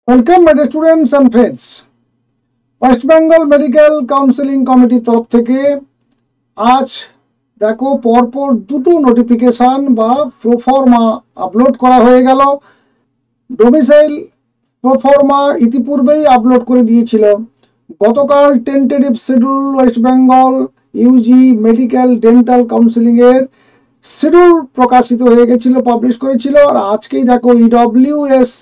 Welcome मेरे students and friends. West Bengal medical counselling committee तरफ থেকে আজ দেখো পরপর দুটো নোটিফিকেশন বা প্রোফর্মা আপলোড করা হয়ে গেল। ডোমিসাইল প্রোফর্মা ইতিপূর্বেই আপলোড করে দিয়েছিল। গতকাল tentative schedule West Bengal Yuji medical dental counselling এর শিডিউল প্রকাশিত হয়ে গেছিল, পাবলিশ করেছিল। আর আজকেই দেখো ইডব্লিউএস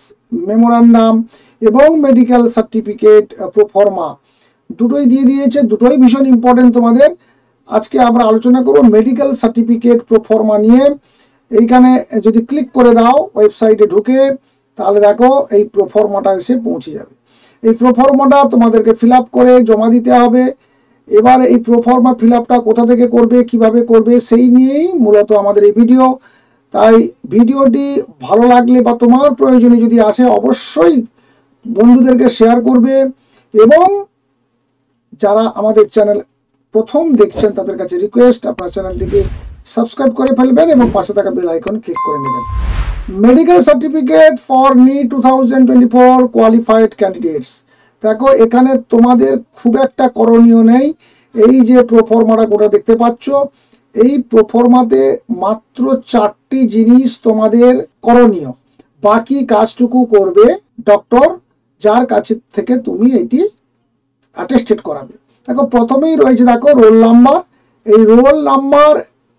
মেমোরান্ডাম এবং মেডিকেল সার্টিফিকেট প্রোফর্মা দুটোই দিয়ে দিয়েছে। দুটোই ভীষণ ইম্পর্টেন্ট তোমাদের। আজকে আমরা আলোচনা করব মেডিকেল সার্টিফিকেট প্রোফর্মা নিয়ে। এইখানে যদি ক্লিক করে দাও ওয়েবসাইটে ঢুকে, তাহলে দেখো এই প্রোফর্মাটা এসে পৌঁছে যাবে। এই প্রোফর্মাটা তোমাদেরকে ফিল আপ করে জমা দিতে হবে। এবার এই প্রোফর্মা ফিল আপটা কোথা থেকে করবে, কিভাবে করবে, সেই নিয়েই মূলত আমাদের এই ভিডিও। তাই ভিডিওটি ভালো লাগলে বা তোমার প্রয়োজনে যদি আসে অবশ্যই বন্ধুদেরকে শেয়ার করবে এবং যারা আমাদের চ্যানেল প্রথম দেখছেন তাদের কাছে রিকোয়েস্ট আপনার চ্যানেলটিকে সাবস্ক্রাইব করে ফেলবেন এবং পাশে থাকা বেল আইকন ক্লিক করে নেবেন। Medical certificate for NEET 2024 qualified candidates. দেখো এখানে তোমাদের খুব একটা করণীয় নেই। এই যে প্রোফর্মাটা গোটা দেখতে পাচ্ছ, এই প্রোফর্মাতে মাত্র 4টি জিনিস তোমাদের করণীয়। বাকি কাজটুকু করবে ডক্টর, যার কাছে থেকে তুমি এটি অ্যাটেস্টেড করাবে। দেখো প্রথমেই রয়েছে দেখো রোল নাম্বার। এই রোল নাম্বার,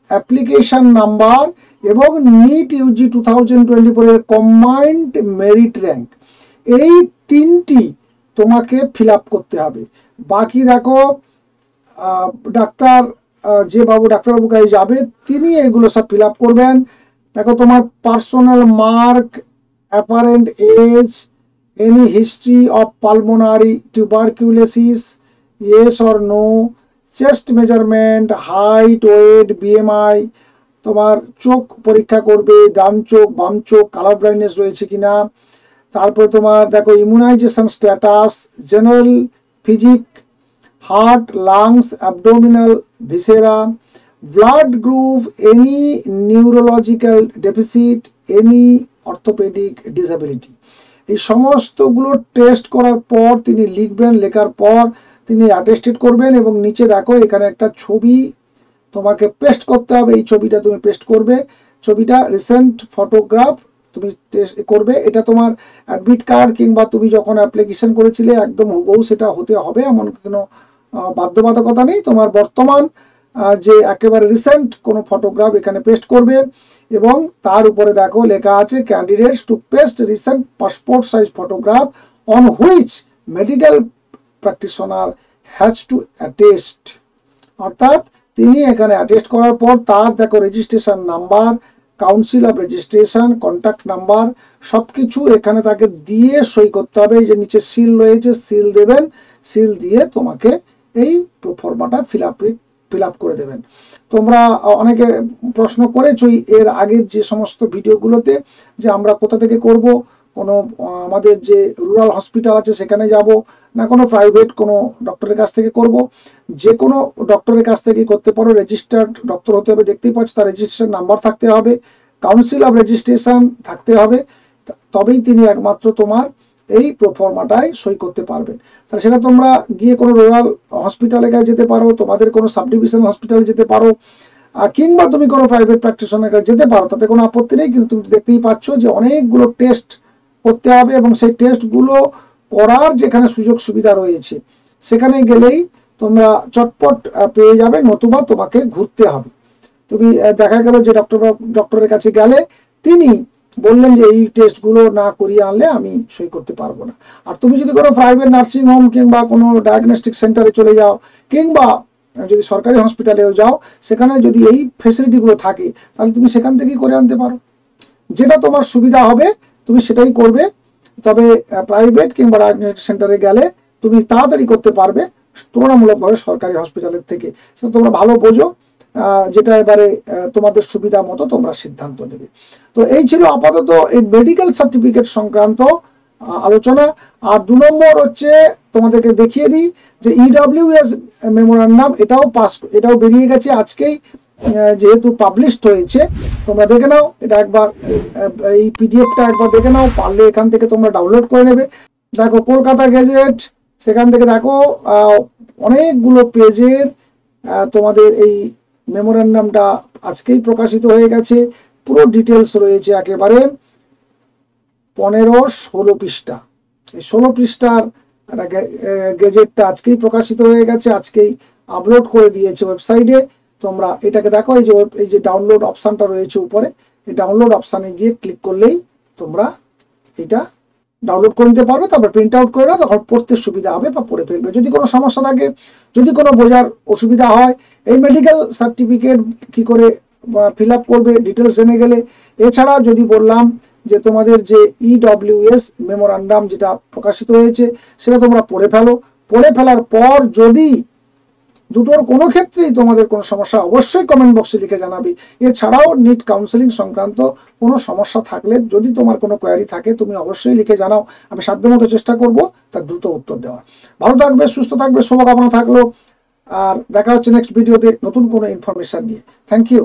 অ্যাপ্লিকেশন নাম্বার এবং নিট ইউজি 2024 এর কম্বাইন্ড মেরিট র্যাঙ্ক, এই তিনটি তোমাকে ফিল আপ করতে হবে। বাকি দেখো ডাক্তার যে ডাক্তারবাবু কাছে যাবে তিনি এগুলো সব ফিল আপ করবেন। দেখো তোমার personal mark, apparent age, any history of pulmonary tuberculosis, yes or no, chest measurement, height, weight, BMI, তোমার চোখ পরীক্ষা করবে, ডান চোখ, বাম চোখ, কালার ব্লাইন্ডনেস রয়েছে কিনা। তারপরে তোমার দেখো immunisation status, general physique, heart, lungs, abdominal, viscera, blood group, any neurological deficit, any orthopaedic disability. এই সমস্তগুলো টেস্ট করার পর তিনি লিখবেন। লেখার পর তিনি অ্যাটেস্টেড করবেন এবং নিচে দেখো এখানে একটা ছবি তোমাকে পেস্ট করতে হবে। এই ছবিটা তুমি পেস্ট করবে। ছবিটা রিসেন্ট ফটোগ্রাফ তুমি করবে। এটা তোমার অ্যাডমিট কার্ড কিংবা তুমি যখন অ্যাপ্লিকেশন করেছিলে একদম হুবহু সেটা হতে হবে এমন কোনো বাধ্যবাধকতা নেই। তোমার বর্তমান যে একেবারে রিসেন্ট কোনো ফটোগ্রাফ এখানে পেস্ট করবে এবং তার উপরে দেখো লেখা আছে candidates to paste recent passport size photograph on which medical practitioner has to attest. অর্থাৎ তিনি এখানে অ্যাটেস্ট করার পর তার দেখো registration number, council of registration, contact number সব কিছু এখানে তাকে দিয়ে সই করতে হবে। এই যে নিচে সিল রয়েছে, সিল দেবেন। সিল দিয়ে তোমাকে এই প্রোফর্মাটা ফিল আপ করে দেবেন। তোমরা অনেকে প্রশ্ন করেছো এর আগের যে সমস্ত ভিডিওগুলোতে যে আমরা কোথা থেকে করব, কোনো আমাদের যে রুরাল হসপিটাল আছে সেখানে যাব না কোনো প্রাইভেট কোনো ডক্টরের কাছ থেকে করব। যে কোনো ডক্টরের কাছ থেকে করতে পারো। রেজিস্টার্ড ডক্টর হতে হবে, দেখতেই পাচ্ছ তার রেজিস্ট্রেশন নাম্বার থাকতে হবে, কাউন্সিল অফ রেজিস্ট্রেশন থাকতে হবে, তবেই তিনি একমাত্র তোমার এই প্রোফর্মাটায় সই করতে পারবেন। তাহলে সেটা তোমরা গিয়ে কোনো রুরাল হসপিটালে যেতে পারো, তোমাদের কোনো সাব ডিভিশন হসপিটালে যেতে পারো কিংবা তুমি কোনো প্রাইভেট প্র্যাকটিশনারের কাছে যেতে পারো, তাতে কোনো আপত্তি নেই। কিন্তু তুমি দেখতেই পাচ্ছ যে অনেকগুলো টেস্ট করতে হবে এবং সেই টেস্টগুলো করার যেখানে সুযোগ সুবিধা রয়েছে সেখানে গেলেই তোমরা চটপট পেয়ে যাবে, নতুবা তোমাকে ঘুরতে হবে। তুমি দেখা গেল যে ডক্টরের কাছে গেলে তিনি বললেন যে এই টেস্টগুলো না করিয়ে আনলে আমি সই করতে পারবো না। আর তুমি যদি কোনো প্রাইভেট নার্সিং হোম কিংবা কোনো ডায়াগনস্টিক সেন্টারে চলে যাও কিংবা যদি সরকারি হসপিটালেও যাও, সেখানে যদি এই ফেসিলিটিগুলো থাকে তাহলে তুমি সেখান থেকেই করে আনতে পারো। যেটা তোমার সুবিধা হবে তুমি সেটাই করবে। তবে প্রাইভেট কিংবা ডায়াগনস্টিক সেন্টারে গেলে তুমি তাড়াতাড়ি করতে পারবে তুলনামূলকভাবে সরকারি হসপিটালের থেকে। সেটা তোমরা ভালো বোঝো, যেটা এবারে তোমাদের সুবিধা মতো তোমরা সিদ্ধান্ত নেবে। তো এই ছিল আপাতত এই মেডিকেল সার্টিফিকেট সংক্রান্ত আলোচনা। আর 2 নম্বর হচ্ছে তোমাদেরকে দেখিয়ে দিই যে ইডব্লিউএস মেমোরান্ডাম এটাও বেরিয়ে গেছে আজকেই, যেহেতু পাবলিশড হয়েছে। তোমরা দেখে নাও এটা একবার, এই পিডিএফটা একবার দেখে নাও, পারলে এখান থেকে তোমরা ডাউনলোড করে নেবে। দেখো কলকাতা গেজেট, সেখান থেকে দেখো অনেকগুলো পেজের তোমাদের এই মেমোরেন্ডামটা আজকেই প্রকাশিত হয়ে গেছে। পুরো ডিটেলস রয়েছে একেবারে 15-16 পৃষ্ঠা। এই 16 পৃষ্ঠার গেজেটটা আজকেই প্রকাশিত হয়ে গেছে, আজকেই আপলোড করে দিয়েছে ওয়েবসাইটে। তোমরা এটাকে দেখো, এই যে ডাউনলোড অপশানটা রয়েছে উপরে, এই ডাউনলোড অপশানে গিয়ে ক্লিক করলেই তোমরা এটা ডাউনলোড করে নিতে পারবে। তারপর প্রিন্ট আউট করে নাও, তখন পড়তে সুবিধা হবে বা পড়ে ফেলবে। যদি কোনো সমস্যা থাকে, যদি কোনো বোঝার অসুবিধা হয়, এই মেডিকেল সার্টিফিকেট কি করে ফিল আপ করবে ডিটেলস জেনে গেলে, এছাড়া যদি বললাম যে তোমাদের যে EWS মেমোরান্ডাম যেটা প্রকাশিত হয়েছে সেটা তোমরা পড়ে ফেলো। পড়ে ফেলার পর যদি দুটোর কোনো ক্ষেত্রেই তোমাদের কোনো সমস্যা, অবশ্যই কমেন্ট বক্সে লিখে জানাবি। এছাড়াও নিট কাউন্সেলিং সংক্রান্ত কোনো সমস্যা থাকলে, যদি তোমার কোনো কোয়ারি থাকে, তুমি অবশ্যই লিখে জানাও। আমি সাধ্যমতো চেষ্টা করব তার দ্রুত উত্তর দেওয়ার। ভালো থাকবে, সুস্থ থাকবে, শুভকামনা থাকলো। আর দেখা হচ্ছে নেক্সট ভিডিওতে নতুন কোনো ইনফরমেশন নিয়ে। Thank you.